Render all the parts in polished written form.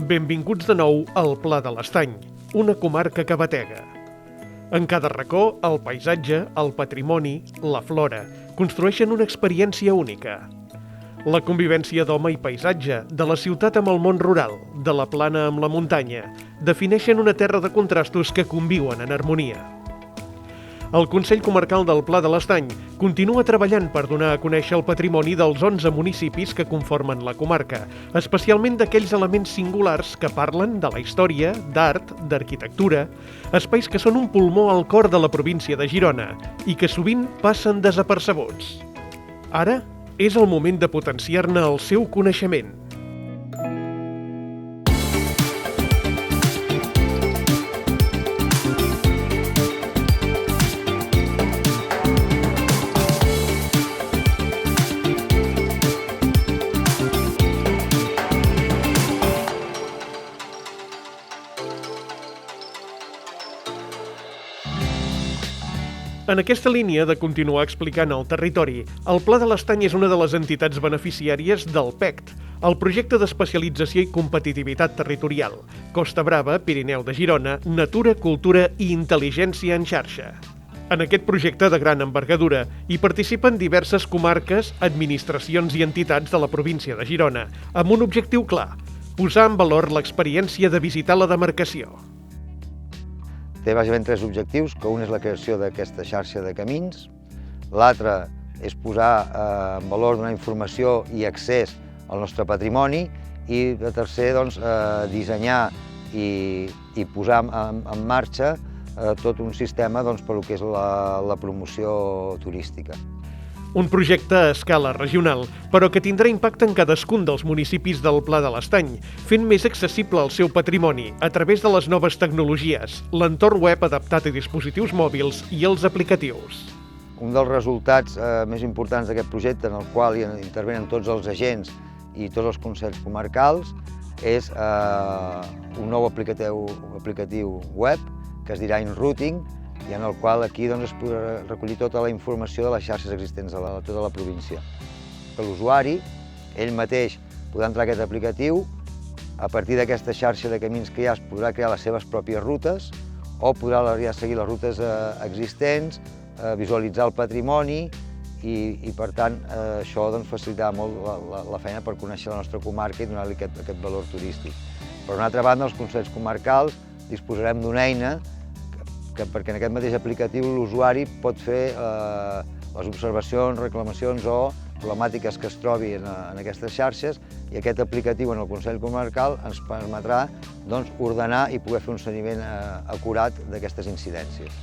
Benvinguts de nou al Pla de l'Estany, una comarca que batega. En cada racó, el paisatge, el patrimoni, la flora, construeixen una experiència única. La convivència d'home i paisatge, de la ciutat amb el món rural, de la plana amb la muntanya, defineixen una terra de contrastos que conviuen en harmonia. El Consell Comarcal del Pla de l'Estany continua treballant per donar a conèixer el patrimoni dels 11 municipis que conformen la comarca, especialment d'aquells elements singulars que parlen de la història, d'art, d'arquitectura, espais que són un pulmó al cor de la província de Girona i que sovint passen desapercebuts. Ara és el moment de potenciar-ne el seu coneixement. En aquesta línia de continuar explicant el territori, el Pla de l'Estany és una de les entitats beneficiàries del PECT, el projecte d'especialització i competitivitat territorial, Costa Brava, Pirineu de Girona, Natura, Cultura i Intel·ligència en xarxa. En aquest projecte de gran envergadura hi participen diverses comarques, administracions i entitats de la província de Girona, amb un objectiu clar: posar en valor l'experiència de visitar la demarcació. Té bàsicament tres objectius, que un és la creació d'aquesta xarxa de camins, l'altre és posar en valor, donar informació i accés al nostre patrimoni i el tercer, dissenyar i posar en marxa tot un sistema per al que és la promoció turística. Un projecte a escala regional, però que tindrà impacte en cadascun dels municipis del Pla de l'Estany, fent més accessible el seu patrimoni a través de les noves tecnologies, l'entorn web adaptat a dispositius mòbils i els aplicatius. Un dels resultats més importants d'aquest projecte, en el qual intervenen tots els agents i tots els consells comarcals, és un nou aplicatiu web que es dirà InRouting, i en el qual aquí es podrà recollir tota la informació de les xarxes existents a tota la província. L'usuari, ell mateix, podrà entrar a aquest aplicatiu, a partir d'aquesta xarxa de camins que hi ha es podrà crear les seves pròpies rutes o podrà ja seguir les rutes existents, visualitzar el patrimoni i per tant, això facilitarà molt la feina per conèixer la nostra comarca i donar-li aquest valor turístic. Per una altra banda, els consells comarcals disposarem d'una eina perquè en aquest mateix aplicatiu l'usuari pot fer les observacions, reclamacions o problemàtiques que es trobi en aquestes xarxes i aquest aplicatiu en el Consell Comarcal ens permetrà ordenar i poder fer un seguiment acurat d'aquestes incidències.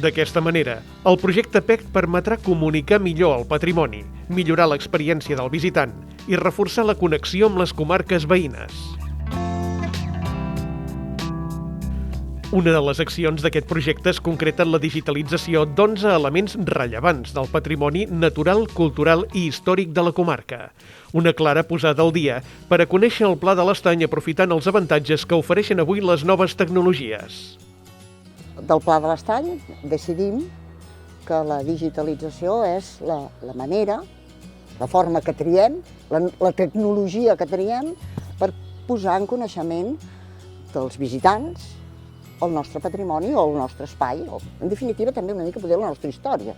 D'aquesta manera, el projecte PECT permetrà comunicar millor el patrimoni, millorar l'experiència del visitant i reforçar la connexió amb les comarques veïnes. Una de les accions d'aquest projecte es concreta en la digitalització d'11 elements rellevants del patrimoni natural, cultural i històric de la comarca. Una clara posada al dia per a conèixer el Pla de l'Estany aprofitant els avantatges que ofereixen avui les noves tecnologies. Del Pla de l'Estany decidim que la digitalització és la manera, la forma que triem, la tecnologia que triem per posar en coneixement dels visitants el nostre patrimoni o el nostre espai, o, en definitiva, també una mica poder la nostra història.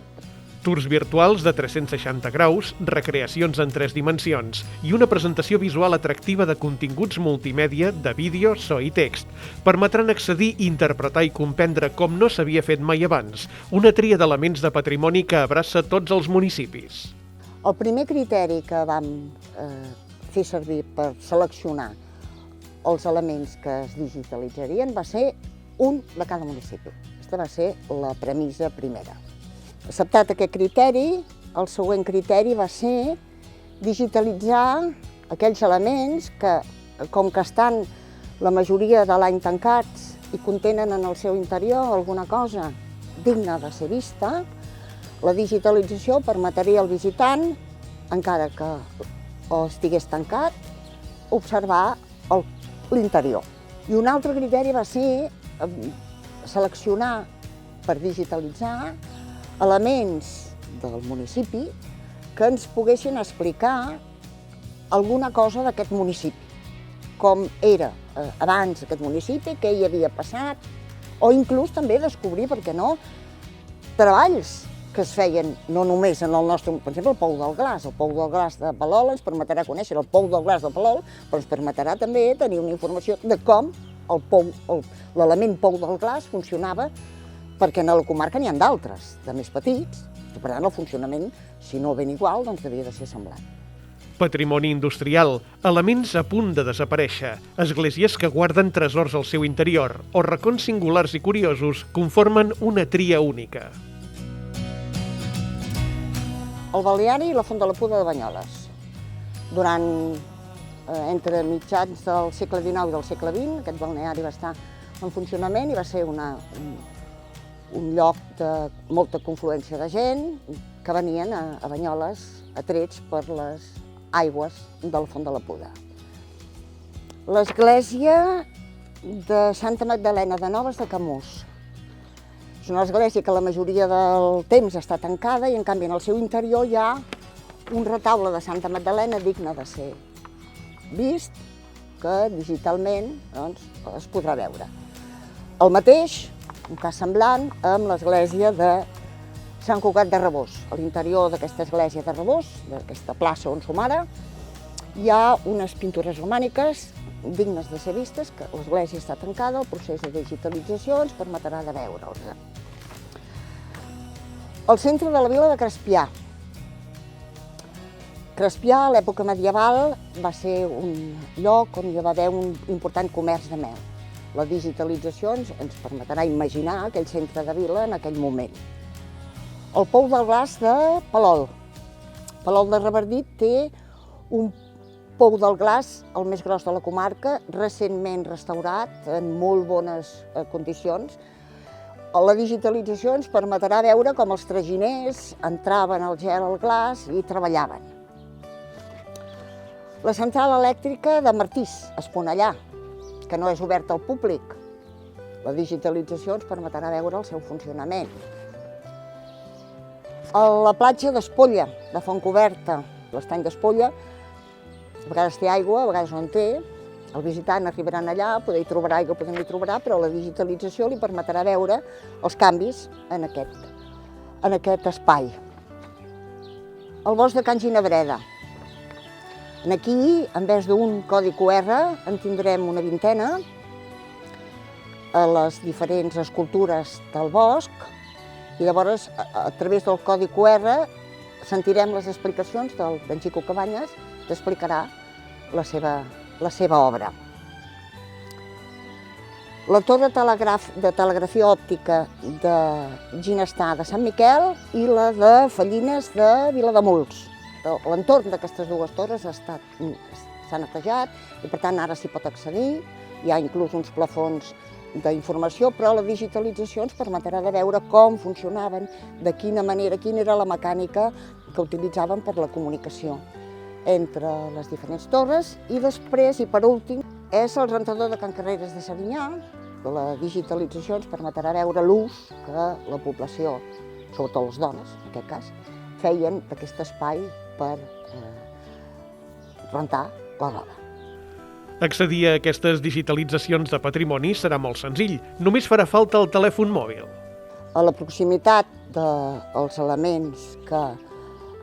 Tours virtuals de 360 graus, recreacions en 3 dimensions i una presentació visual atractiva de continguts multimèdia de vídeo, so i text permetran accedir, interpretar i comprendre com no s'havia fet mai abans, una tria d'elements de patrimoni que abraça tots els municipis. El primer criteri que vam fer servir per seleccionar els elements que es digitalitzarien va ser un de cada municipi. Aquesta va ser la premissa primera. Acceptat aquest criteri, el següent criteri va ser digitalitzar aquells elements que, com que estan la majoria de l'any tancats i contenen en el seu interior alguna cosa digna de ser vista, la digitalització permetria al visitant, encara que estigués tancat, observar l'interior. I un altre criteri va ser seleccionar per digitalitzar elements del municipi que ens poguessin explicar alguna cosa d'aquest municipi. com era abans aquest municipi, què hi havia passat, o inclús també descobrir, per què no, treballs que es feien no només en el nostre, per exemple, el Pou del Glas. El Pou del Glas de Palol ens permetrà conèixer el Pou del Glas de Palol, però ens permetrà també tenir una informació de com l'element Pou del Glas funcionava, perquè a la comarca n'hi ha d'altres, de més petits, i per tant el funcionament, si no ben igual, doncs devia de ser semblant. Patrimoni industrial, elements a punt de desaparèixer, esglésies que guarden tresors al seu interior o racons singulars i curiosos conformen una tria única. El balneari i la Font de la Puda de Banyoles. Entre mitjans del segle XIX i del segle XX, aquest balneari va estar en funcionament i va ser un lloc de molta confluència de gent que venien a Banyoles atrets per les aigües de la Font de la Puda. L'església de Santa Magdalena de Noves de Camós. És una església que la majoria del temps està tancada i en canvi en el seu interior hi ha un retaule de Santa Magdalena digne de ser vist, que digitalment doncs, es podrà veure. El mateix, un cas semblant, amb l'església de Sant Cugat de Rabós. A l'interior d'aquesta església de Rabós, d'aquesta plaça on som ara, hi ha unes pintures romàniques dignes de ser vistes, que l'església està tancada, el procés de digitalització ens permetrà de veure'ls. El centre de la vila de Crespià. Crespià, a l'època medieval, va ser un lloc on hi va haver un important comerç de mel. La digitalització ens permetrà imaginar aquell centre de vila en aquell moment. El Pou del Glas de Palol. Palol de Revardit té un Pou del Glas, el més gros de la comarca, recentment restaurat, en molt bones condicions. La digitalització ens permetrà veure com els traginers entraven al gel al glaç i treballaven. La central elèctrica de Martís, a Esponellà, que no és oberta al públic. La digitalització ens permetrà veure el seu funcionament. A la platja d'Espolla, de Fontcoberta, l'estany d'Espolla, a vegades té aigua, a vegades no en té. El visitant arribarà allà, poder hi trobarà aigua, poder no hi trobarà, però la digitalització li permetrà veure els canvis en aquest espai. El bosc de Can Ginabreda. Aquí, en vez d'un codi QR, en tindrem una vintena a les diferents escultures del bosc, i llavors, a través del codi QR, sentirem les explicacions d'en Xico Cabanyes, que explicarà la seva obra. La torre de telegrafia òptica de Ginestar de Sant Miquel i la de Fallines de Vilademuls. L'entorn d'aquestes dues torres s'ha netejat i, per tant, ara s'hi pot accedir. Hi ha inclús uns plafons d'informació, però la digitalització ens permetrà de veure com funcionaven, de quina manera, quina era la mecànica que utilitzaven per la comunicació entre les diferents torres. I després, i per últim, és el rentador de Can Carreres de Serinyà. La digitalització ens permetrà veure l'ús que la població, sobretot les dones, en aquest cas, feien d'aquest espai per rentar la roba. Accedir a aquestes digitalitzacions de patrimoni serà molt senzill. Només farà falta el telèfon mòbil. A la proximitat dels elements que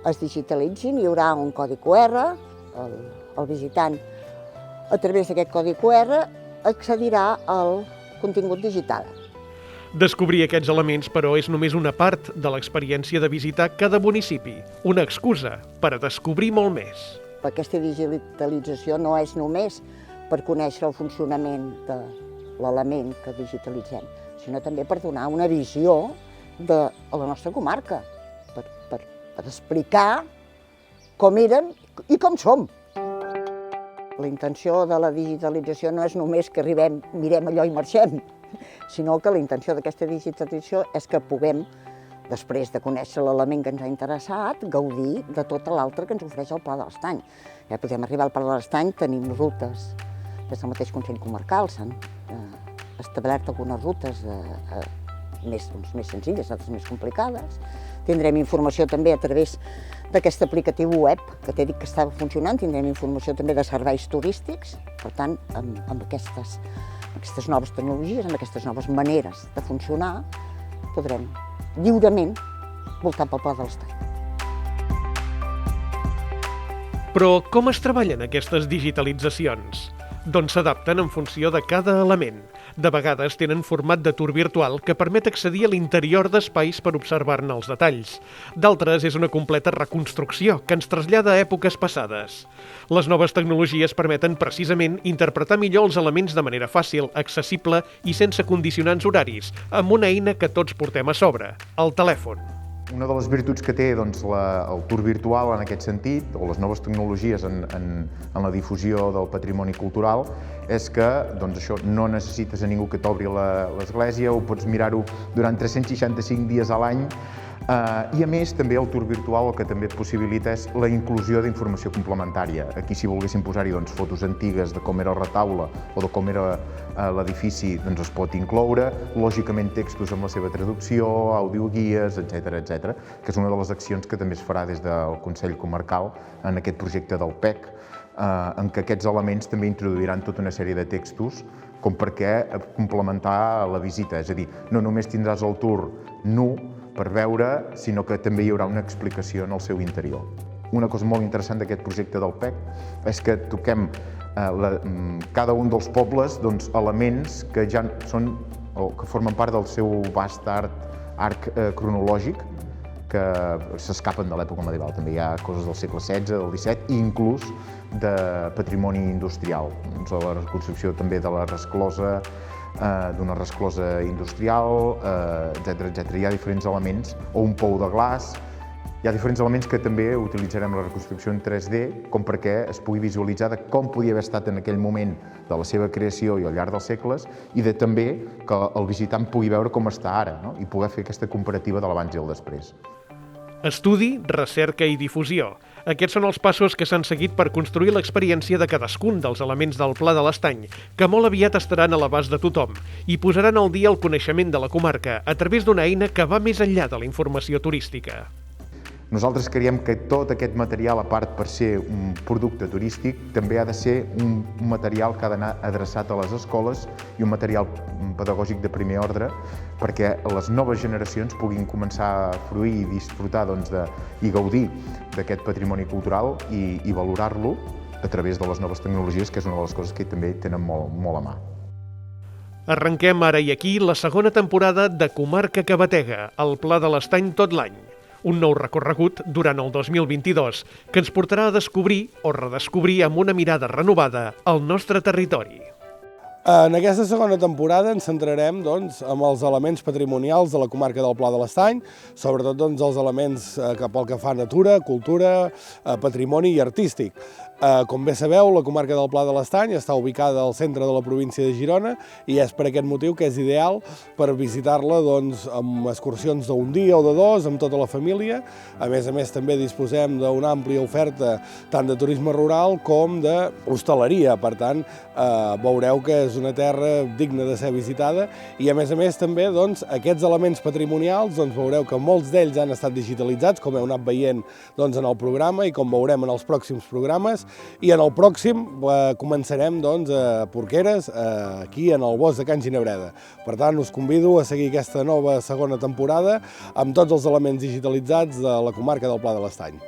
es digitalitzin hi haurà un codi QR. El visitant, a través d'aquest codi QR, accedirà al contingut digital. Descobrir aquests elements, però, és només una part de l'experiència de visitar cada municipi. Una excusa per a descobrir molt més. Aquesta digitalització no és només per conèixer el funcionament de l'element que digitalitzem, sinó també per donar una visió de la nostra comarca, per explicar com érem i com som. La intenció de la digitalització no és només que arribem, mirem allò i marxem, sinó que la intenció d'aquesta digitalització és que puguem, després de conèixer l'element que ens ha interessat, gaudir de tota l'altre que ens ofereix el Pla de l'Estany. Ja podem arribar al Pla de l'Estany, tenim rutes. Des del mateix Consell Comarcal s'han establert algunes rutes més senzilles, altres més complicades. Tindrem informació també a través d'aquest aplicatiu web que t'he dit que estava funcionant, tindrem informació també de serveis turístics, per tant, amb aquestes noves tecnologies, amb aquestes noves maneres de funcionar, podrem lliurement voltar pel Pla de l'Estany. Però com es treballen aquestes digitalitzacions? Doncs s'adapten en funció de cada element. De vegades tenen format de tour virtual que permet accedir a l'interior d'espais per observar-ne els detalls. D'altres és una completa reconstrucció que ens trasllada a èpoques passades. Les noves tecnologies permeten precisament interpretar millor els elements de manera fàcil, accessible i sense condicionants horaris, amb una eina que tots portem a sobre, el telèfon. Una de les virtuts que té el tour virtual en aquest sentit, o les noves tecnologies en la difusió del patrimoni cultural, és que això no necessites a ningú que t'obri l'església, ho pots mirar-ho durant 365 dies a l'any, i a més també el tour virtual el que també et possibilita és la inclusió d'informació complementària. Aquí si volguéssim posar-hi fotos antigues de com era el retaule o de com era l'edifici, es pot incloure, lògicament textos amb la seva traducció, audioguies, etc., que és una de les accions que també es farà des del Consell Comarcal en aquest projecte del PEC, en què aquests elements també introduiran tota una sèrie de textos com perquè complementar la visita, és a dir, no només tindràs el tour nu per veure, sinó que també hi haurà una explicació en el seu interior. Una cosa molt interessant d'aquest projecte del PEC és que toquem cada un dels pobles elements que ja són o que formen part del seu vast arc cronològic, que s'escapen de l'època medieval. També hi ha coses del segle XVI, del XVII i inclús de patrimoni industrial. La reconstrucció també de la resclosa, d'una resclosa industrial, etc. Hi ha diferents elements, o un pou de glaç. Hi ha diferents elements que també utilitzarem la reconstrucció en 3D com perquè es pugui visualitzar de com podia haver estat en aquell moment de la seva creació i al llarg dels segles i de també que el visitant pugui veure com està ara, no? I poder fer aquesta comparativa de l'abans i el després. Estudi, recerca i difusió. Aquests són els passos que s'han seguit per construir l'experiència de cadascun dels elements del Pla de l'Estany, que molt aviat estaran a l'abast de tothom i posaran al dia el coneixement de la comarca a través d'una eina que va més enllà de la informació turística. Nosaltres creiem que tot aquest material, a part per ser un producte turístic, també ha de ser un material que ha d'anar adreçat a les escoles i un material pedagògic de primer ordre perquè les noves generacions puguin començar a fruir i disfrutar i gaudir d'aquest patrimoni cultural i valorar-lo a través de les noves tecnologies, que és una de les coses que també tenen molt a mà. Arrenquem ara i aquí la segona temporada de Comarca que batega, el Pla de l'Estany tot l'any. Un nou recorregut durant el 2022 que ens portarà a descobrir o redescobrir amb una mirada renovada el nostre territori. En aquesta segona temporada ens centrarem amb els elements patrimonials de la comarca del Pla de l'Estany, sobretot els elements pel que fa a natura, cultura, patrimoni i artístic. Com bé sabeu, la comarca del Pla de l'Estany està ubicada al centre de la província de Girona i és per aquest motiu que és ideal per visitar-la amb excursions d'un dia o de dos, amb tota la família. A més, també disposem d'una àmplia oferta tant de turisme rural com d'hostaleria. Per tant, veureu que és una terra digna de ser visitada i, a més també, aquests elements patrimonials, veureu que molts d'ells han estat digitalitzats, com heu anat veient en el programa i com veurem en els pròxims programes. I en el pròxim començarem a Porqueres, aquí en el bosc de Can Ginebreda. Per tant, us convido a seguir aquesta nova segona temporada amb tots els elements digitalitzats de la comarca del Pla de l'Estany.